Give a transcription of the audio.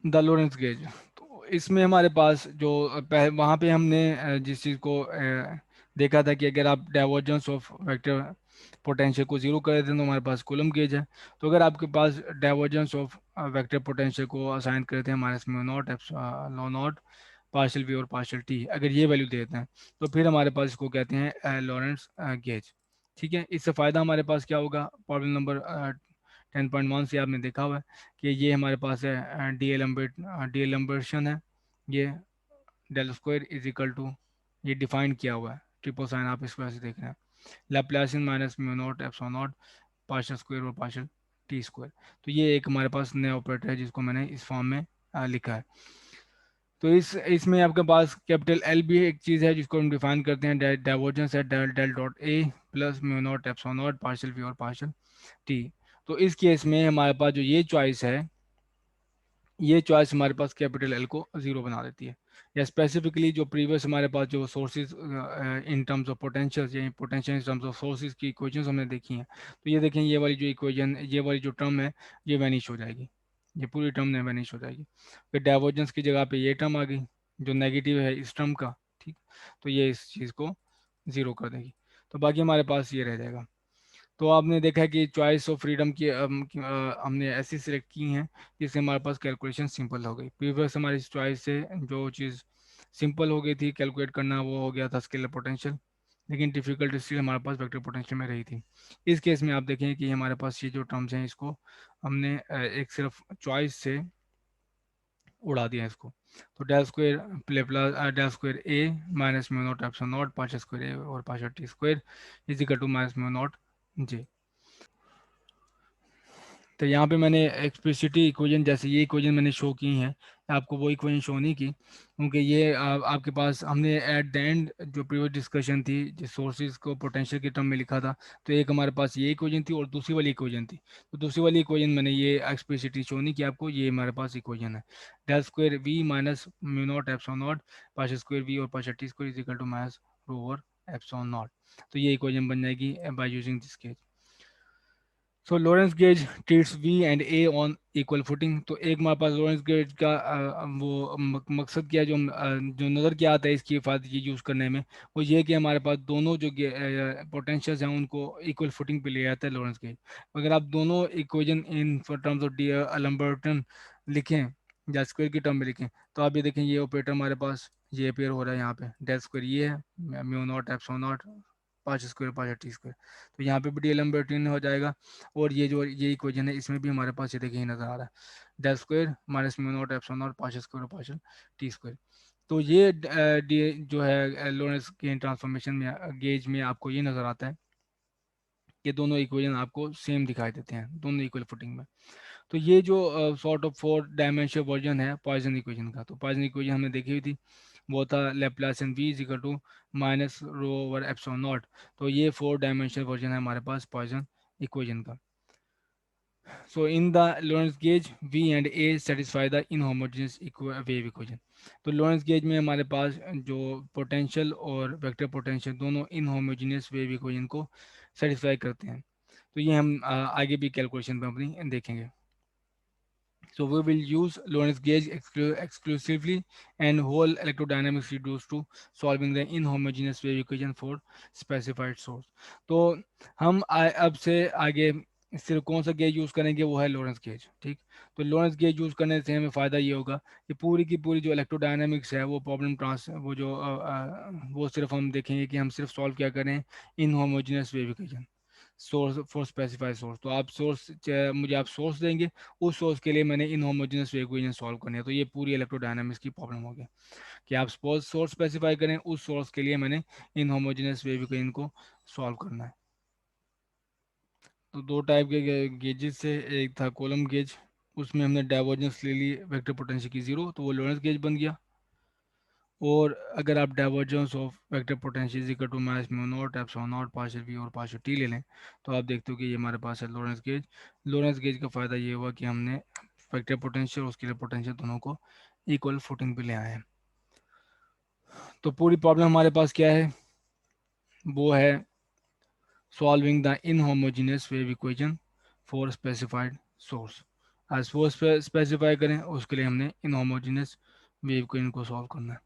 The Lorentz gauge. तो इसमें हमारे पास जो वहाँ पे हमने जिस चीज़ को देखा था कि अगर आप डाइवर्जेंस ऑफ वेक्टर पोटेंशियल को जीरो कर देते हैं तो हमारे पास कूलम गेज है। तो अगर आपके पास डाइवर्जेंस ऑफ वेक्टर पोटेंशियल को असाइन करते हैं माइनस म्यू नॉट लो नॉट पार्शियल वी और पार्शियल टी, अगर ये वैल्यू देते हैं तो फिर हमारे पास इसको कहते हैं लॉरेंस गेज। ठीक है, इससे फ़ायदा हमारे पास क्या होगा, प्रॉब्लम नंबर 10.1 से आपने देखा हुआ है कि ये हमारे पास है डी एलम्बर्शन है, ये del square is equal to, ये डिफाइन किया हुआ है ट्रिपल साइन, आप इस वजह से देख रहे हैं Laplacian minus mu naught epsilon naught partial square और पार्शियल टी स्क्वायर। तो ये एक हमारे पास नया ऑपरेटर है जिसको मैंने इस फॉर्म में लिखा है। तो इस इसमें आपके पास कैपिटल एल भी एक चीज़ है जिसको हम डिफाइन करते हैं, डाइवर्जेंस है del del dot A plus mu naught epsilon naught partial V और पार्शियल टी। तो इस केस में हमारे पास जो ये चॉइस है, ये चॉइस हमारे पास कैपिटल एल को जीरो बना देती है। या स्पेसिफिकली जो प्रीवियस हमारे पास जो sources in terms of potential या potential in terms of sources की इक्वेशंस हमने देखी हैं, तो ये देखें ये वाली जो इक्वेशन, ये वाली जो टर्म है ये वैनिश हो जाएगी, ये पूरी टर्म ने वैनिश हो जाएगी। फिर डाइवर्जेंस की जगह पे ये टर्म आ गई जो नेगेटिव है इस टर्म का, ठीक। तो ये इस चीज़ को ज़ीरो कर देगी, तो बाकी हमारे पास ये रह जाएगा। तो आपने देखा है कि चॉइस ऑफ फ्रीडम की हमने ऐसी सिलेक्ट की हैं जिससे हमारे पास कैलकुलेशन सिंपल हो गई। प्रीवियस हमारी चॉइस से जो चीज़ सिंपल हो गई थी कैलकुलेट करना, वो हो गया था स्केलर पोटेंशियल, लेकिन डिफिकल्ट स्टिल हमारे पास वेक्टर पोटेंशियल में रही थी। इस केस में आप देखें कि हमारे पास ये जो टर्म्स हैं इसको हमने एक सिर्फ चॉइस से उड़ा दिया इसको। तो del square plus del square A minus mu naught epsilon naught partial square A और partial T square is equal to minus mu naught J. तो यहाँ पे मैंने एक्सप्लिसिटी इक्वेशन जैसे ये इक्वेशन मैंने शो की हैं, आपको वो इक्वेशन शो नहीं की क्योंकि ये आपके पास हमने एट द एंड जो प्रीवियस डिस्कशन थी जिस सोर्सेज को पोटेंशियल के टर्म में लिखा था, तो एक हमारे पास ये इक्वेशन थी और दूसरी वाली इक्वेशन थी। तो दूसरी वाली इक्वेशन मैंने ये एक्सप्लिसिटी शो नहीं की आपको, ये हमारे पास इक्वेशन है del square V minus mu naught epsilon naught partial square V और partial T square is equal to minus rho over epsilon naught. तो ये इक्वेशन बन जाएगी by using this case. So Lorenz gauge treats V and A on equal footing. तो एक हमारे पास Lawrence gauge का मकसद क्या है, जो नज़र क्या आता है इसकी हिफाजत ये यूज़ करने में, वो ये कि हमारे पास दोनों जो पोटेंशियल्स हैं उनको इक्वल फुटिंग पे ले आता है लॉरेंस गेज। अगर आप दोनों equation in terms of d'Alembertian लिखें या स्क्वायर की टर्म में लिखें, तो आप ये देखें ये ऑपरेटर हमारे पास ये अपेयर हो रहा है यहाँ पे, डेल स्क्वायर ये है म्यू नॉट एप्सिलॉन नॉट पाँच स्क्वायर पाँच टी स्क्वायर, तो यहाँ पे भी डी एलम्बर्टिन हो जाएगा। और ये जो ये इक्वेशन है इसमें भी हमारे पास ये देखिए नजर आ रहा है del square minus mu naught epsilon naught partial square partial T square. तो ये जो है लोरेंस के ट्रांसफॉर्मेशन में गेज में आपको ये नज़र आता है कि दोनों इक्वेशन आपको सेम दिखाई देते हैं दोनों इक्वल फुटिंग में। तो ये जो sort of four dimensional version है पॉइजन इक्वेशन का, तो पॉइजन इक्वेशन हमने देखी हुई थी, वो था Laplacian v is equal to minus rho over epsilon naught. तो ये फोर डायमेंशनल वर्जन है हमारे पास पॉइजन इक्वेशन का। So in the Lorentz gauge, V and A satisfy the inhomogeneous wave equation. तो लॉरेंस गेज में हमारे पास जो पोटेंशियल और वेक्टर पोटेंशियल दोनों इनहोमोजेनियस वेव इक्वेशन को सेटिस्फाई करते हैं। तो ये हम आगे भी कैलकुलेशन में अपनी देखेंगे। So we will use Lorentz gauge exclusively and whole electrodynamics reduced to solving the inhomogeneous wave equation for specified source. तो हम अब से आगे सिर्फ कौन सा गेज यूज़ करेंगे वो है लॉरेंस गेज, ठीक। तो लॉरेंस गेज यूज़ करने से हमें फ़ायदा ये होगा कि पूरी की पूरी जो इलेक्ट्रोडायनामिक्स है वो प्रॉब्लम ट्रांस वो जो वो सिर्फ हम देखेंगे कि हम सिर्फ सॉल्व क्या करें inhomogeneous wave equation source for specified source. तो आप सोर्स मुझे आप सोर्स देंगे, उस सोर्स के लिए मैंने इनहोमोजेनियस वेव इक्वेशन सॉल्व करनी है। तो ये पूरी इलेक्ट्रोडायनामिक्स की प्रॉब्लम हो गई कि आप सपोज सोर्स स्पेसिफाई करें, उस सोर्स के लिए मैंने इनहोमोजेनियस वेव इक्वेशन को सॉल्व करना है। तो दो टाइप के गेजेस से, एक था कॉलम गेज, उसमें हमने डाइवर्जेंस ले ली वेक्टर पोटेंशियल की जीरो, तो वो लॉरेंस गेज बन गया। और अगर आप divergence of vector potential equal to minus mu naught epsilon naught partial V और पार्शियल टी ले लें, तो आप देखते हो कि ये हमारे पास है लॉरेंस गेज। लॉरेंस गेज का फ़ायदा ये हुआ कि हमने वेक्टर पोटेंशियल और स्केलर पोटेंशियल दोनों को इक्वल फुटिंग पे ले आए हैं। तो पूरी प्रॉब्लम हमारे पास क्या है, वो है solving the inhomogeneous wave equation for specified source. आज फोर्स स्पेसिफाई करें, उसके लिए हमने इन होमोजीनियस वेव को इनको सॉल्व करना है।